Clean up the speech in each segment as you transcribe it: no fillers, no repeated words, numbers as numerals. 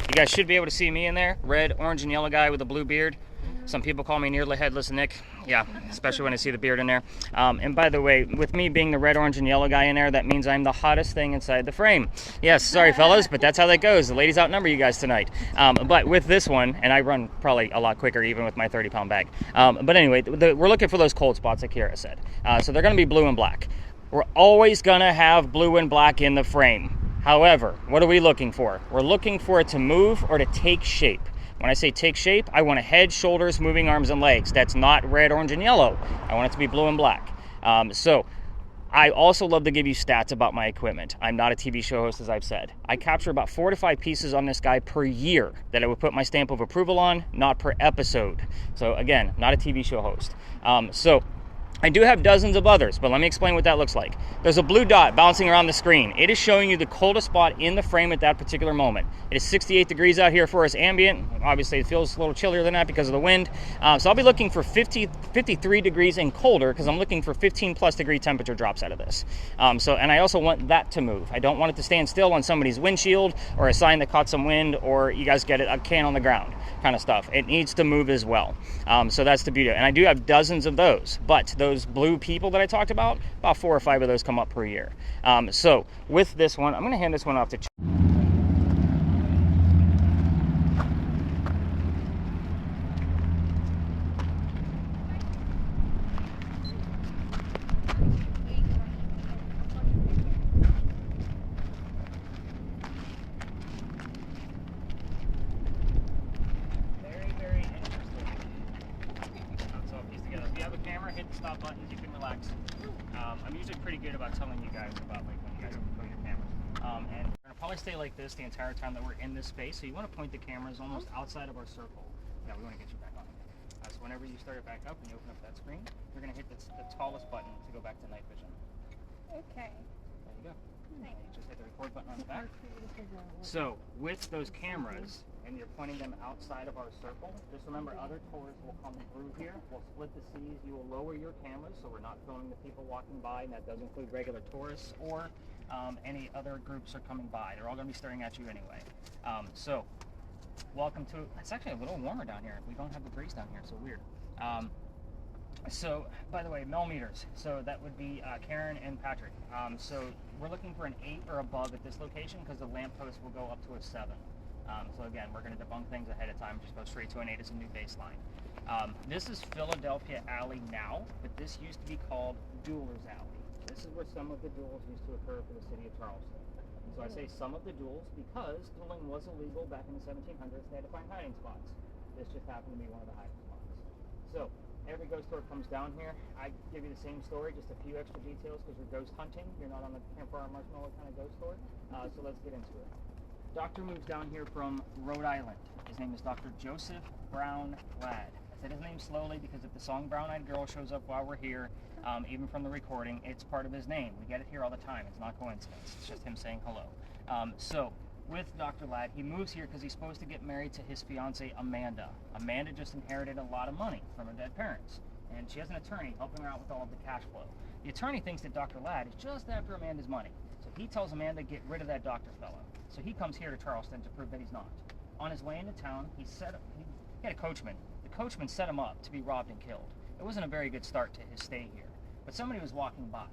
You guys should be able to see me in there. Red, orange, and yellow guy with a blue beard. Some people call me nearly headless Nick. Yeah, especially when I see the beard in there. And by the way, with me being the red, orange, and yellow guy in there, that means I'm the hottest thing inside the frame. Yes, sorry fellas, but that's how that goes. The ladies outnumber you guys tonight. But with this one, and I run probably a lot quicker even with my 30-pound bag. But anyway, we're looking for those cold spots like KIARA said. So they're going to be blue and black. We're always going to have blue and black in the frame. However, what are we looking for? We're looking for it to move or to take shape. When I say take shape, I want a head, shoulders, moving arms, and legs. That's not red, orange, and yellow. I want it to be blue and black. So I also love to give you stats about my equipment. I'm not a TV show host, as I've said. I capture about 4 to 5 pieces on this guy per year that I would put my stamp of approval on, not per episode. So again, not a TV show host. So I do have dozens of others, but let me explain what that looks like. There's a blue dot bouncing around the screen. It is showing you the coldest spot in the frame at that particular moment. It is 68 degrees out here for us ambient. Obviously, it feels a little chillier than that because of the wind. So I'll be looking for 53 degrees and colder because I'm looking for 15 plus degree temperature drops out of this. And I also want that to move. I don't want it to stand still on somebody's windshield or a sign that caught some wind or you guys get it, a can on the ground kind of stuff. It needs to move as well. So that's the beauty. And I do have dozens of those, but those blue people that I talked about 4 or 5 of those come up per year. So with this one, I'm going to hand this one off to hit the stop buttons, you can relax. I'm usually pretty good about telling you guys about like when you guys can put your cameras. And we're gonna probably stay like this the entire time that we're in this space. So you want to point the cameras almost outside of our circle. Yeah, we want to get you back on. So whenever you start it back up and you open up that screen, you're gonna hit the tallest button to go back to night vision. Okay. There you go. You just hit the record button on the back. So with those cameras, and you're pointing them outside of our circle, just remember other tourists will come through here. We'll split the seas. You will lower your cameras so we're not filming the people walking by, and that does include regular tourists or any other groups are coming by. They're all going to be staring at you anyway. So welcome to, it's actually a little warmer down here. We don't have the breeze down here, so weird. So, by the way, millimeters. So that would be Karen and Patrick. So we're looking for an 8 or above at this location because the lamppost will go up to a 7. So again, we're going to debunk things ahead of time. Just go straight to an 8 as a new baseline. This is Philadelphia Alley now, but this used to be called Duelers Alley. This is where some of the duels used to occur for the city of Charleston. And so I say some of the duels because dueling was illegal back in the 1700s. They had to find hiding spots. This just happened to be one of the hiding spots. So every ghost tour comes down here. I give you the same story, just a few extra details because you're ghost hunting. You're not on the Campfire Marshmallow kind of ghost tour. So let's get into it. Doctor moves down here from Rhode Island. His name is Dr. Joseph Brown Ladd. I said his name slowly because if the song Brown Eyed Girl shows up while we're here, even from the recording, it's part of his name. We get it here all the time. It's not coincidence. It's just him saying hello. So with Dr. Ladd, he moves here because he's supposed to get married to his fiancée, Amanda. Amanda just inherited a lot of money from her dead parents, and she has an attorney helping her out with all of the cash flow. The attorney thinks that Dr. Ladd is just after Amanda's money, so he tells Amanda to get rid of that doctor fellow. So he comes here to Charleston to prove that he's not. On his way into town, he had a coachman. The coachman set him up to be robbed and killed. It wasn't a very good start to his stay here, but somebody was walking by.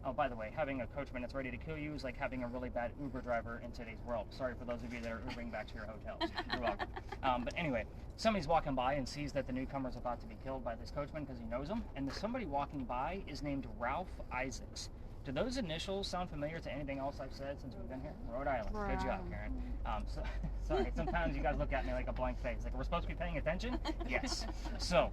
Oh, by the way, having a coachman that's ready to kill you is like having a really bad Uber driver in today's world. Sorry for those of you that are Ubering back to your hotels. You're welcome. But anyway, somebody's walking by and sees that the newcomer's about to be killed by this coachman because he knows him, and the somebody walking by is named Ralph Isaacs. Do those initials sound familiar to anything else I've said since we've been here? Rhode Island. Good job, Karen. Sorry, sometimes you guys look at me like a blank face. Like, we're supposed to be paying attention? Yes. So,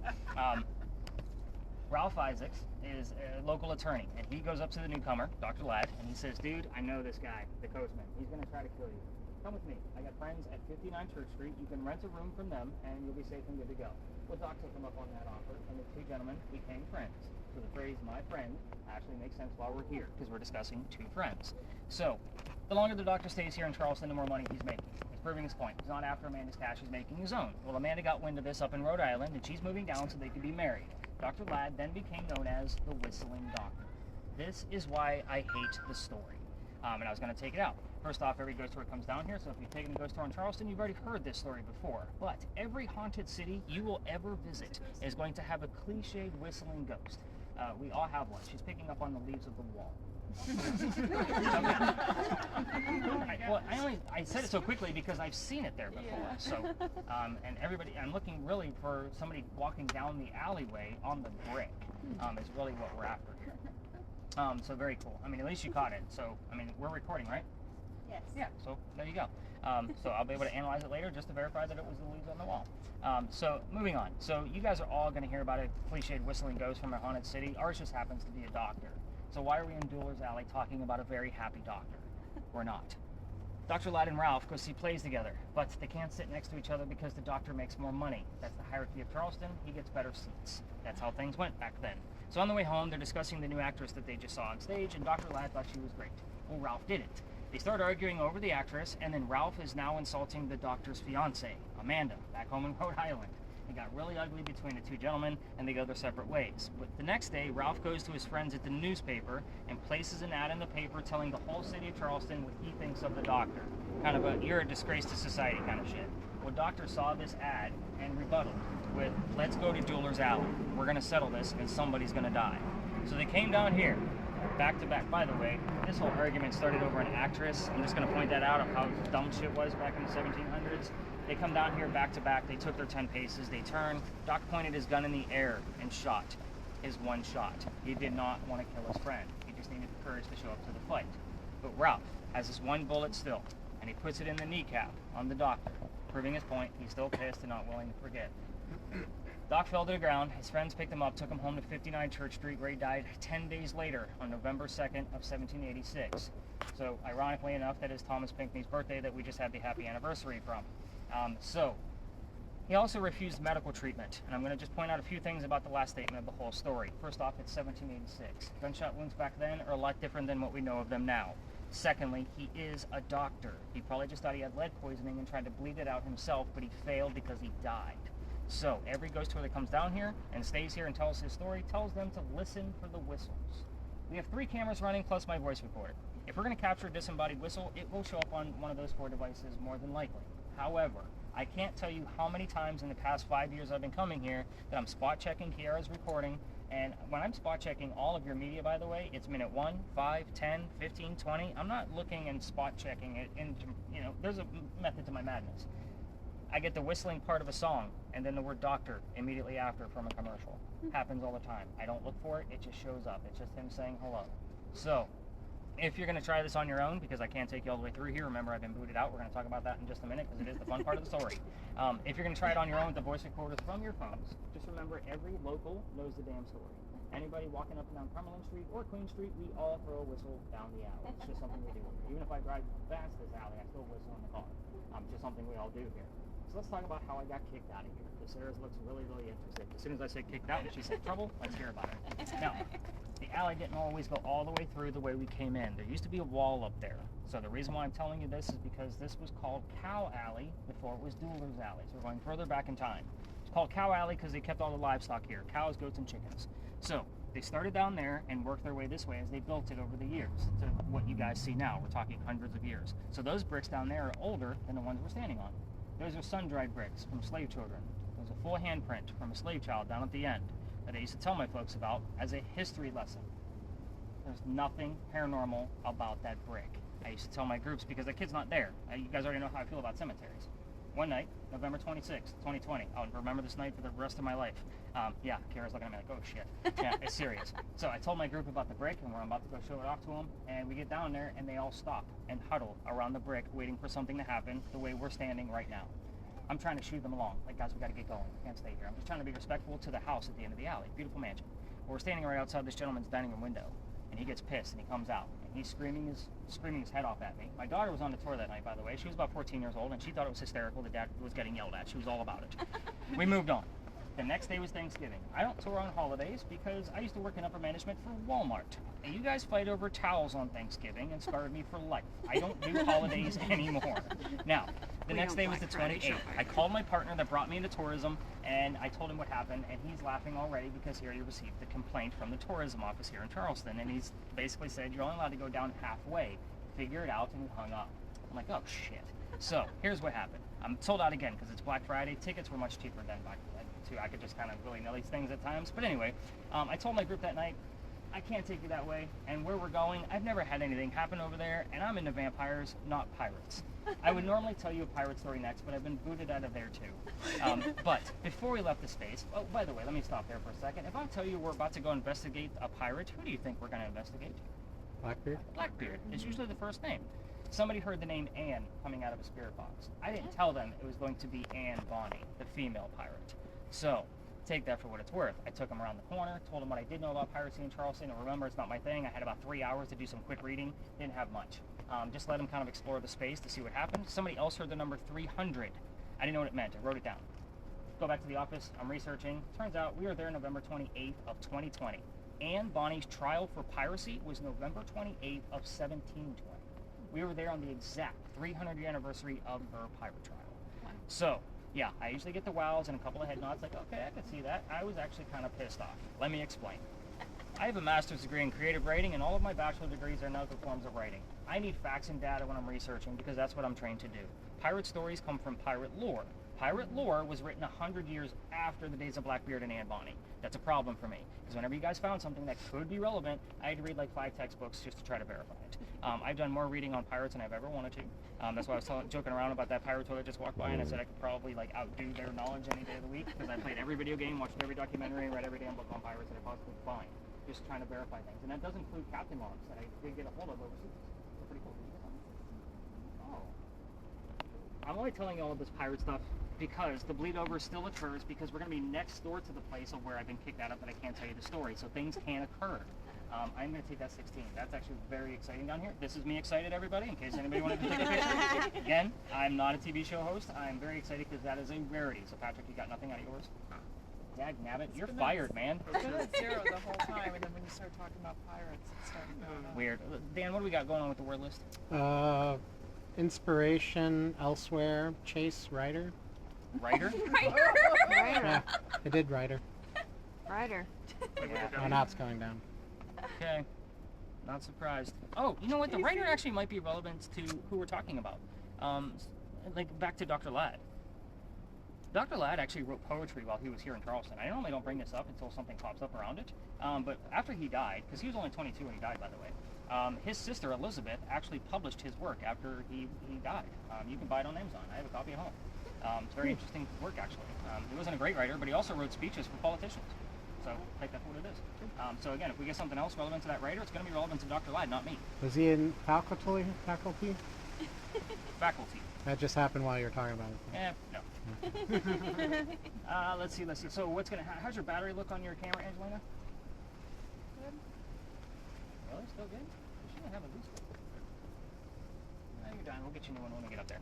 Ralph Isaacs is a local attorney, and he goes up to the newcomer, Dr. Ladd, and he says, dude, I know this guy, the coachman. He's going to try to kill you. Come with me. I got friends at 59 Church Street. You can rent a room from them, and you'll be safe and good to go. Well, Doc took him up on that offer, and the two gentlemen became friends. So the phrase, my friend, actually makes sense while we're here, because we're discussing two friends. So, the longer the doctor stays here in Charleston, the more money he's making. He's proving his point. He's not after Amanda's cash, he's making his own. Well, Amanda got wind of this up in Rhode Island, and she's moving down so they could be married. Dr. Ladd then became known as the Whistling Doctor. This is why I hate the story. And I was going to take it out. First off, every ghost tour comes down here, so if you've taken a ghost tour in Charleston, you've already heard this story before. But every haunted city you will ever visit is going to have a cliched whistling ghost. We all have one. She's picking up on the leaves of the wall. I said it so quickly because I've seen it there before. So, and everybody, I'm looking really for somebody walking down the alleyway on the brick. Is really what we're after here. So very cool. I mean, at least you caught it. So, I mean, we're recording, right? Yes. Yeah. So there you go. So I'll be able to analyze it later just to verify that it was the leaves on the wall. So moving on. So you guys are all going to hear about a cliched whistling ghost from a haunted city. Ours just happens to be a doctor. So why are we in Dueler's Alley talking about a very happy doctor? We're not. Dr. Ladd and Ralph go see plays together, but they can't sit next to each other because the doctor makes more money. That's the hierarchy of Charleston. He gets better seats. That's how things went back then. So on the way home, they're discussing the new actress that they just saw on stage, and Dr. Ladd thought she was great. Well, Ralph didn't. They start arguing over the actress, and then Ralph is now insulting the doctor's fiancée, Amanda, back home in Rhode Island. It got really ugly between the two gentlemen, and they go their separate ways. But the next day, Ralph goes to his friends at the newspaper and places an ad in the paper telling the whole city of Charleston what he thinks of the doctor. Kind of a, you're a disgrace to society kind of shit. Well, doctor saw this ad and rebutted with, let's go to Dueler's Alley. We're going to settle this, and somebody's going to die. So they came down here, back to back. By the way, this whole argument started over an actress. I'm just going to point that out of how dumb shit was back in the 1700s. They come down here back to back. They took their 10 paces. They turned. Doc pointed his gun in the air and shot his one shot. He did not want to kill his friend. He just needed the courage to show up to the fight. But Ralph has this one bullet still, and he puts it in the kneecap on the doctor, proving his point. He's still pissed and not willing to forget. Doc fell to the ground. His friends picked him up, took him home to 59 Church Street, where he died 10 days later on November 2nd of 1786. So, ironically enough, that is Thomas Pinckney's birthday that we just had the happy anniversary from. He also refused medical treatment, and I'm going to just point out a few things about the last statement of the whole story. First off, it's 1786. Gunshot wounds back then are a lot different than what we know of them now. Secondly, he is a doctor. He probably just thought he had lead poisoning and tried to bleed it out himself, but he failed because he died. So, every ghost tour that comes down here and stays here and tells his story tells them to listen for the whistles. We have 3 cameras running plus my voice recorder. If we're going to capture a disembodied whistle, it will show up on one of those 4 devices more than likely. However, I can't tell you how many times in the past 5 years I've been coming here that I'm spot checking KIARA's recording, and when I'm spot checking all of your media, by the way, it's minute 1, 5, 10, 15, 20. I'm not looking and spot checking it into, there's a method to my madness. I get the whistling part of a song, and then the word doctor immediately after from a commercial. Happens all the time. I don't look for it, it just shows up. It's just him saying hello. So, if you're going to try this on your own, because I can't take you all the way through here, remember I've been booted out, we're going to talk about that in just a minute, because it is the fun part of the story. If you're going to try it on your own with the voice recorders from your phones, just remember every local knows the damn story. Anybody walking up and down Cumberland Street or Queen Street, we all throw a whistle down the alley. It's just something we do here. Even if I drive past this alley, I still whistle in the car. It's just something we all do here. So let's talk about how I got kicked out of here. Because Sarah looks really, really interested. As soon as I said kicked out, she said trouble. Let's hear about it. Now, the alley didn't always go all the way through the way we came in. There used to be a wall up there. So the reason why I'm telling you this is because this was called Cow Alley before it was Dueler's Alley. So we're going further back in time. It's called Cow Alley because they kept all the livestock here. Cows, goats, and chickens. So they started down there and worked their way this way as they built it over the years to what you guys see now. We're talking hundreds of years. So those bricks down there are older than the ones we're standing on. Those are sun-dried bricks from slave children. There's a full handprint from a slave child down at the end that I used to tell my folks about as a history lesson. There's nothing paranormal about that brick. I used to tell my groups because the kid's not there. You guys already know how I feel about cemeteries. One night, November 26th, 2020. I'll remember this night for the rest of my life. Yeah, Kara's looking at me like, oh shit. Yeah, it's serious. So I told my group about the brick, and we're about to go show it off to them. And we get down there, and they all stop and huddle around the brick, waiting for something to happen the way we're standing right now. I'm trying to shoot them along. Like, guys, we got to get going. We can't stay here. I'm just trying to be respectful to the house at the end of the alley. Beautiful mansion. We're standing right outside this gentleman's dining room window, and he gets pissed, and he comes out. He's screaming his head off at me. My daughter was on the tour that night, by the way. She was about 14 years old, and she thought it was hysterical that Dad was getting yelled at. She was all about it. We moved on. The next day was Thanksgiving. I don't tour on holidays because I used to work in upper management for Walmart. And you guys fight over towels on Thanksgiving and scarred me for life. I don't do holidays anymore. Now, the next day was the 28th. I called my partner that brought me into tourism, and I told him what happened, and he's laughing already because he already received the complaint from the tourism office here in Charleston, and he's basically said, you're only allowed to go down halfway. Figure it out, and he hung up. I'm like, oh shit. So here's what happened. I'm sold out again because it's Black Friday. Tickets were much cheaper than Black Friday too. I could just kind of willy-nilly things at times. But anyway, I told my group that night, I can't take you that way. And where we're going, I've never had anything happen over there. And I'm into vampires, not pirates. I would normally tell you a pirate story next, but I've been booted out of there too. But before we left the space, oh, by the way, let me stop there for a second. If I tell you we're about to go investigate a pirate, who do you think we're going to investigate? Blackbeard? Blackbeard is usually the first name. Somebody heard the name Anne coming out of a spirit box. I didn't tell them it was going to be Anne Bonny, the female pirate. So, take that for what it's worth. I took them around the corner, told them what I did know about piracy in Charleston, and remember, it's not my thing. I had about 3 hours to do some quick reading. Didn't have much. Just let them kind of explore the space to see what happened. Somebody else heard the number 300. I didn't know what it meant. I wrote it down. Go back to the office. I'm researching. Turns out we were there November 28th of 2020. Anne Bonny's trial for piracy was November 28th of 1720. We were there on the exact 300th anniversary of her pirate trial. Wow. So, yeah, I usually get the wows and a couple of head nods like, okay, I can see that. I was actually kind of pissed off. Let me explain. I have a master's degree in creative writing, and all of my bachelor degrees are in other forms of writing. I need facts and data when I'm researching because that's what I'm trained to do. Pirate stories come from pirate lore. Pirate lore was written 100 years after the days of Blackbeard and Anne Bonny. That's a problem for me, because whenever you guys found something that could be relevant, I had to read like 5 textbooks just to try to verify it. I've done more reading on pirates than I've ever wanted to. That's why I was joking around about that pirate toy that just walked by, and I said I could probably like outdo their knowledge any day of the week, because I played every video game, watched every documentary, and read every damn book on pirates that I possibly could find, just trying to verify things. And that does include captain logs that I did get a hold of overseas. They're pretty cool. Oh. I'm only telling you all of this pirate stuff because the bleed over still occurs, because we're going to be next door to the place of where I've been kicked out of, but I can't tell you the story, so things can occur. I'm going to take that 16. That's actually very exciting down here. This is me excited, everybody, in case anybody wanted to take a picture. Again, I'm not a TV show host. I'm very excited because that is a rarity. So, Patrick, you got nothing out of yours? Dag nabbit, you're fired, man. It's been at 0 the whole time, and then when you start talking about pirates, it started going up. Weird. Dan, what do we got going on with the word list? Inspiration, elsewhere, chase, writer. Writer? Writer! Yeah, I did writer. Writer. Yeah. Oh, now it's going down. Okay. Not surprised. Oh, you know what? The writer actually might be relevant to who we're talking about. Like, back to Dr. Ladd. Dr. Ladd actually wrote poetry while he was here in Charleston. I normally don't bring this up until something pops up around it. But after he died, because he was only 22 when he died, by the way, his sister, Elizabeth, actually published his work after he died. You can buy it on Amazon. I have a copy at home. It's very interesting work, actually. He wasn't a great writer, but he also wrote speeches for politicians. So take that for what it is. So again, if we get something else relevant to that writer, it's going to be relevant to Dr. Ladd, not me. Was he in faculty? Faculty. That just happened while you were talking about it. No. Let's see. So what's going to how's your battery look on your camera, Angelina? Good. Really? Still good? You shouldn't have a loose one. No, you're done. We'll get you a new one when we get up there.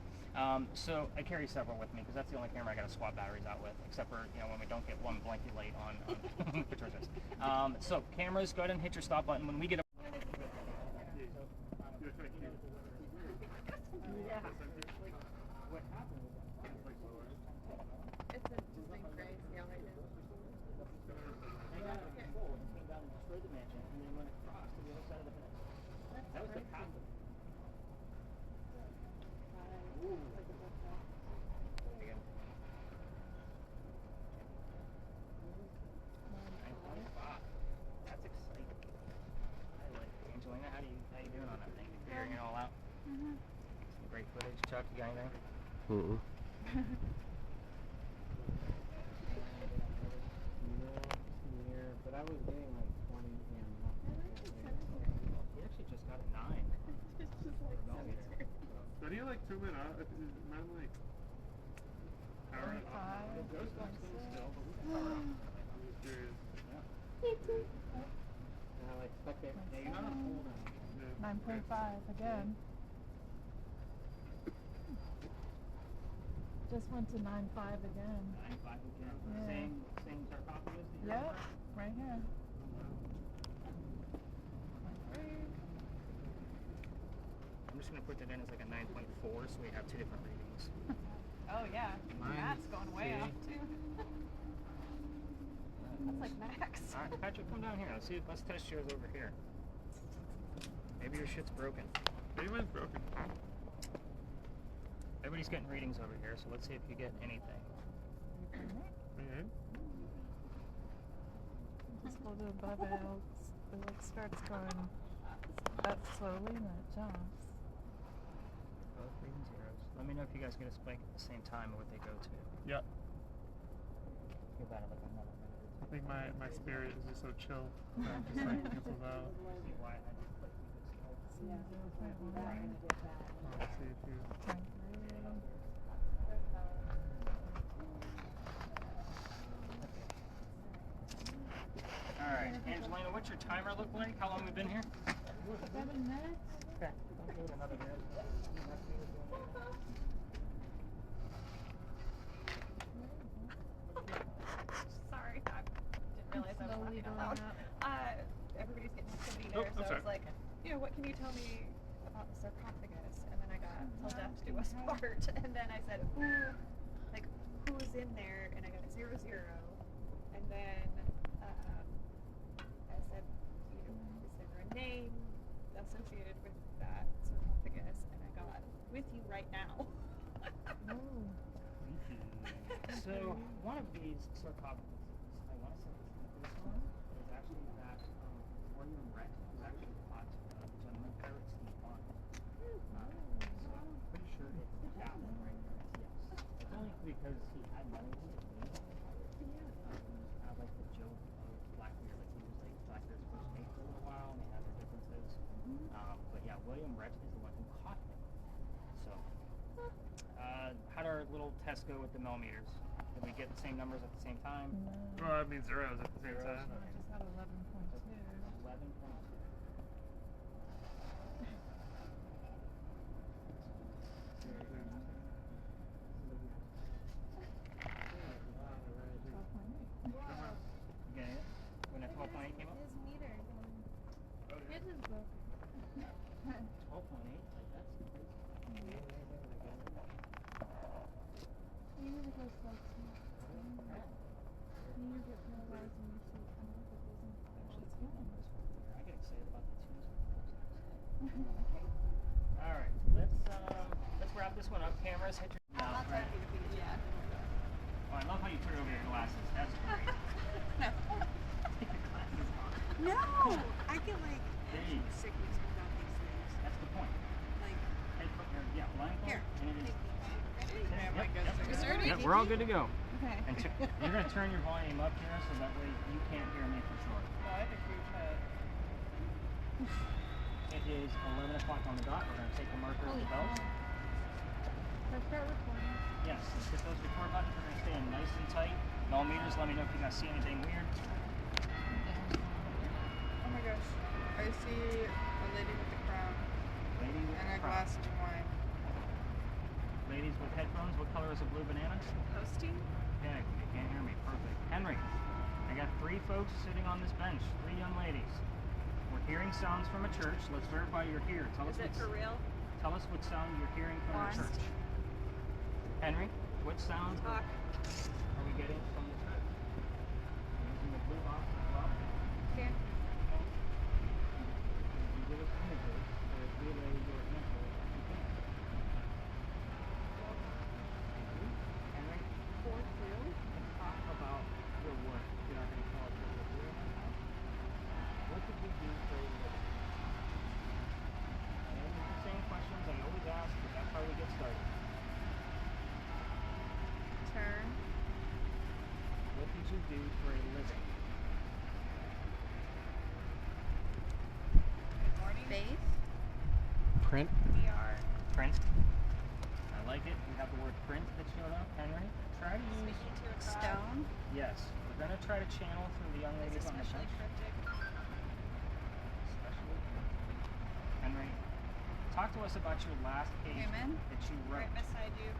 So I carry several with me because that's the only camera I got to swap batteries out with, except for when we don't get one blanket late on Patricia's. So cameras, go ahead and hit your stop button when we get up. Yeah. What happened was It's interesting, crazy how I did. they got a control and came down and destroyed the mansion and then went across to the other side of the fence. That was the path. Ooh. That's exciting. I like it. Angelina, how you doing on that thing? You figuring it all out? Mm-hmm. Some great footage. Chuck, you got anything? But I was getting like 20 and He actually just got a 9. It's just like millimeter. So do you like zoom in out? Is mine like power it off? It goes back still, but we can power it off. I'm just curious. I like stuck it. Yeah, you're not on hold on. Yeah. 9.5 again. Just went to 9.5 again. 9.5 again. Yeah. Same sarcophagus that you're Yep, right here. I'm just going to put that in as like a 9.4 so we have 2 different readings. Oh yeah, Mine, that's going way see? up too. That's like max. Alright, Patrick, come down here. Let's test yours over here. Maybe your shit's broken. Maybe mine's broken. Everybody's getting readings over here, so let's see if you get anything. Mhm. Just hold it above it. It like starts going up slowly and then it jumps. Both reading zeros. Let me know if you guys get a spike at the same time or what they go to. Yep. Feel bad like another minute. I think my spirit is just so chill that it just like cancels out. See why I had you click this. Yeah. 0.1. Oh, I see it too. 0.3. All right, Angelina, what's your timer look like? How long we been here? 7 minutes. Okay, don't do it another minute. Sorry, I didn't realize I was Slowly laughing out going loud. up. Everybody's getting activity Oh, there, I'm so I sorry. was like, what can you tell me about the sarcophagus? And then I got told Jeff to do a part, and then I said, who's in there? And I got a 0, 0. And then I said, is there a name associated with that sarcophagus? And I got, with you right now. So one of these sarcophaguses, I want to say this one, is actually that William Rhett, who actually fought the gentleman pirate Steve Bond. So I'm pretty sure it's that one right there. Yes. It's only because he had money to make it. He was kind of like the joke of Blackbeard. Like he was like Blackbeard's first mate for a little while, and they had their differences. But yeah, William Rhett is the one who caught him. So, how'd our little test go with the millimeters? Did we get the same numbers at the same time? No. Well, that means zeros at the same Zeros. time. I just had 11.2. 11.2. You getting it? When that 12.8 came up? His meter. His is broken. 12.8? Like that's crazy. You need to go slow too. You need to get paralyzed and you see kind of like it doesn't. Actually, it's good on this one here. I get excited about the twos. All right, let's wrap this one up. Cameras, hit your mouth, right? Yeah. Oh, I love how you turn over your glasses. That's great. Take your glasses off. No, I get like Hey, sickness without these things. that's the point. Like, Hey, put your blindfold. here, And it is. Ready? Yep, we're all good to go. Okay. And you're gonna turn your volume up here so that way you can't hear me for sure. Well, I think we've had. It is 11 o'clock on the dot. We're gonna take the marker of the belt. Let's start recording. Yes, let's hit those record buttons. We're gonna stay in nice and tight. Millimeters, let me know if you guys see anything weird. Oh my gosh. I see a lady with a crown Lady with and the a crown. glass of wine. Ladies with headphones, what color is a blue banana? Posting? Yeah, you can't hear me. Perfect. Henry, I got 3 folks sitting on this bench, 3 young ladies. We're hearing sounds from a church. Let's verify you're here. Is it for real? Tell us what sound you're hearing from the Honest. church. Henry, what sounds Talk. are we getting from the church? Using the blue box as well. Okay. You give us images or relay your info if you can. Henry, 4-2. talk about your work. You're not going to tell us what you're doing right now. What did you do for a living? And these are the same questions I always ask, but that's how we get started. Turn. What did you do for a living? Morning. Faith. Print. VR. Print. I like it. We have the word print that showed up. Henry, try to use. Speaking to a crowd. Stone. Yes, we're going to try to channel through the young ladies on the Especially bench. cryptic. Especially Henry, talk to us about your last page Amen. that you wrote. Right beside you.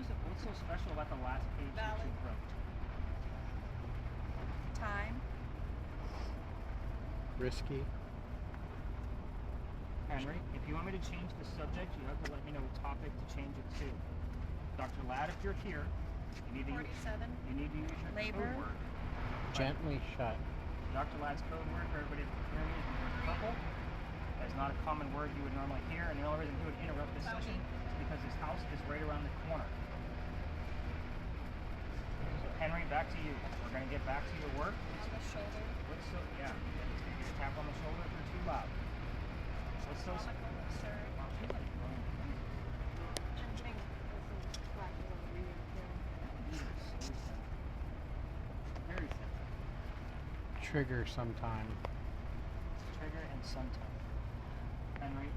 What's so special about the last page that you Valid. wrote? Time. Risky. Henry, if you want me to change the subject, you have to let me know what topic to change it to. Dr. Ladd, if you're here, you need to 47. use your Labor. code word. Gently shut. Dr. Ladd's code word for everybody that can hear me is the word purple. That's not a common word you would normally hear, and the only reason he would interrupt this session is because his house is right around the corner. So Henry, back to you. We're gonna get back to your work. On the shoulder. What's so yeah? Just tap on the shoulder if you're too loud. What's so? Sir. Very simple. Trigger sometime. Trigger and sometime. Henry,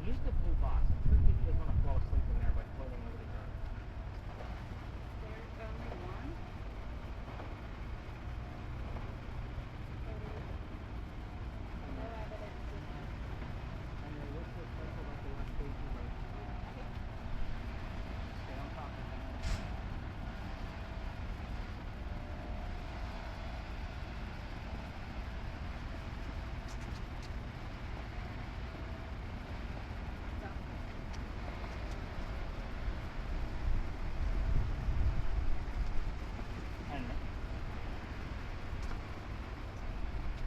use the blue box. I'm sure he doesn't want to fall asleep in there by floating over the dark. There's only one. No evidence of that. Henry, what's so special about the last page you wrote? Stay on top of that. Henry.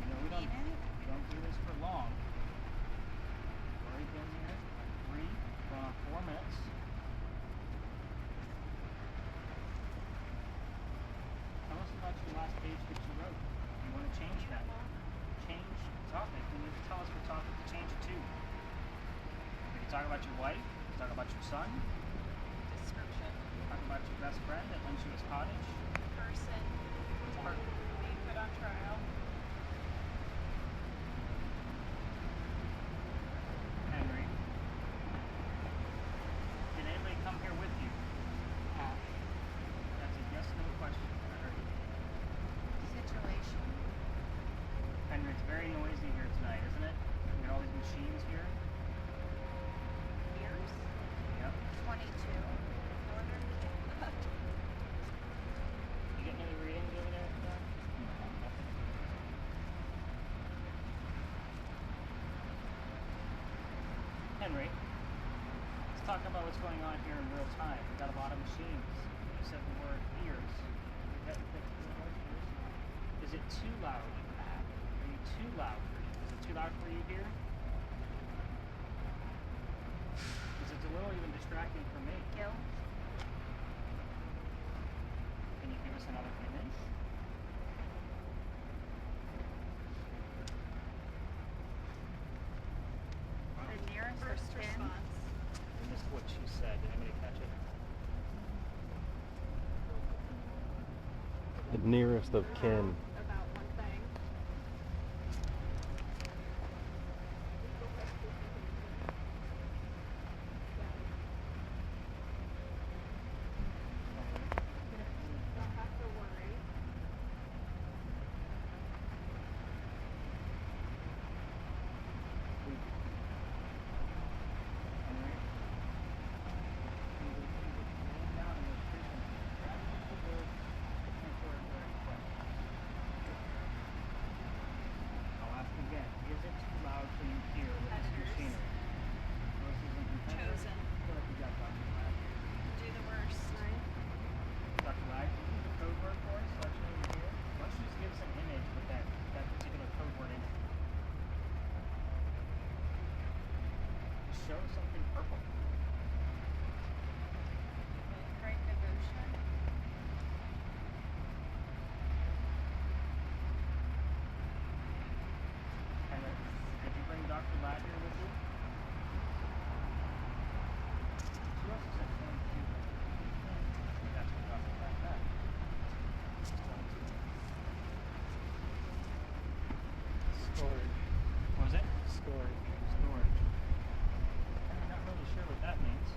You know, we don't do this for long. We've already been here at 3, going on 4 minutes. Tell us about your last page that you wrote. You want to change that. Change topic. You need to tell us what topic to change it to. We can talk about your wife. We can talk about your son. Description. Talk about your best friend that lent you his cottage. Person. Being put on trial. Henry. Did anybody come here with you? That's a yes no question. I heard you. Situation. Henry, it's very noisy here tonight, isn't it? We got all these machines here. Years. Yep. 22. I wonder. You getting any readings over there? No? Nothing. Henry, let's talk about what's going on here in real time. We've got a lot of machines. You said the word ears. Is it too loud? Are you too loud for you? Is it too loud for you here? Because it's a little even distracting for me. Gil. Can you give us another image? The nearest First of kin. response. I missed what she said. Did anybody catch it? The nearest of kin. About one thing. Don't have to worry. Henry? I'll ask again. Is it too loud for you here with this machinery? This isn't intentional. Chosen. I feel like we got Dr. Lag. Do the worst. Dr. Lag, can you use the code word for us? Selection over here. Why don't you just give us an image with that particular code word in it? Show something purple. Great devotion. Henry, did you bring Dr. Lag here with you? She also said 22. That's what Dr. Lag meant. 22. Storage. What was it? Storage. Storage. I'm not really sure what that means.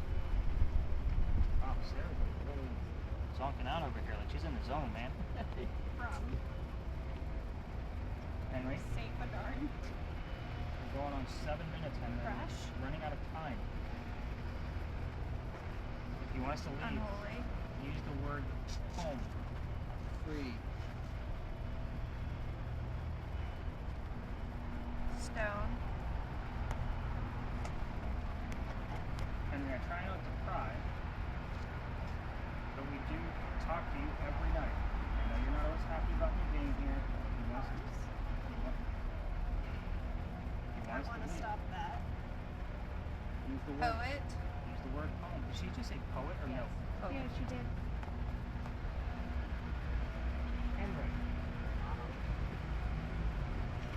Wow, Sarah's like really zonking out over here. Like she's in the zone, man. From. Henry, Safeguard. we're going on 7 minutes, Henry. Fresh. We're running out of time. If you want us to leave, Unholy. use the word home. Free. Stone. Henry, I try not to cry, but we do talk to you every night. I know you're not always happy about me being here. You want us to, you want us I to want to leave. stop Use the word. Poet. Use the word poem. Did she just say poet or no? Poet. Yeah, she did. Henry.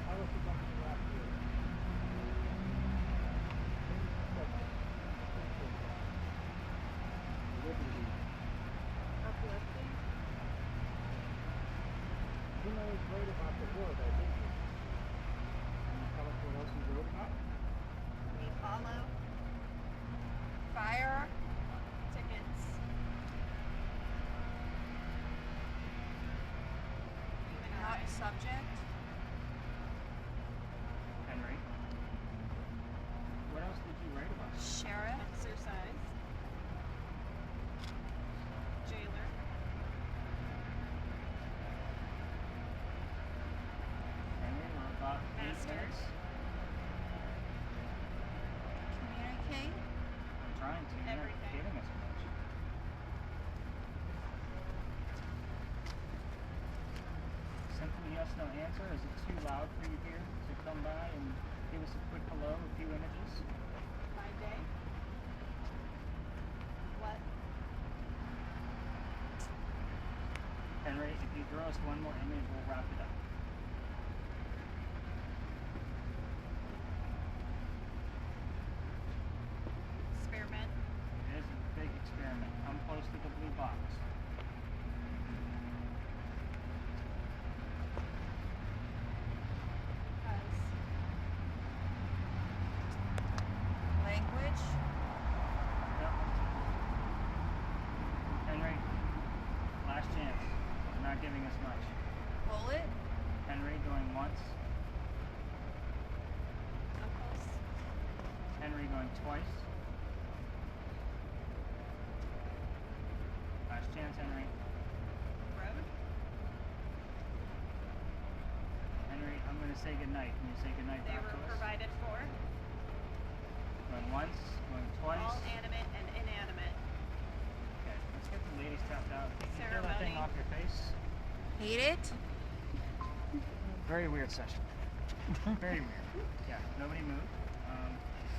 How was the bunch last year? Uplifting. You know he's great about the war, though, didn't you? Can you tell us what else he wrote about? We follow. Fire. Tickets. Not subject. Henry. What else did you write about? Sheriff. Exercise. Jailer. Henry, we're about 8 Master. minutes. Communicate. I'm trying to. You're not Everything. giving us much. Simple yes, no answer. Is it too loud for you here to come by and give us a quick hello, a few images? My day. What? Henry, if you throw us one more image, we'll wrap it up. Experiment. It is a big experiment. Come close to the blue box. Language. Yep. Henry, last chance. You're not giving us much. Bullet. Henry going once. Knuckles. Henry going twice. Last chance, Henry. Road. Henry, I'm going to say goodnight. Can you say goodnight They back were to us? provided for. Going once, going twice. All animate and inanimate. Okay, let's get the ladies tapped out. Can you peel that thing Ceremony. off your face? Hate it. Very weird session. Very weird. Yeah, nobody moved.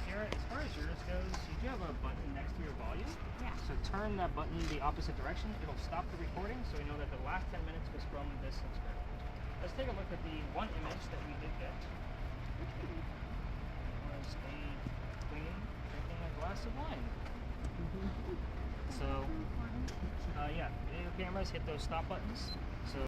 Kiara, as far as yours goes, you do have a button next to your volume. Yeah. So turn that button the opposite direction. It'll stop the recording so we know that the last 10 minutes was from this experiment. Let's take a look at the one image that we did get. It was a queen drinking a glass of wine. So, yeah, video cameras, hit those stop buttons.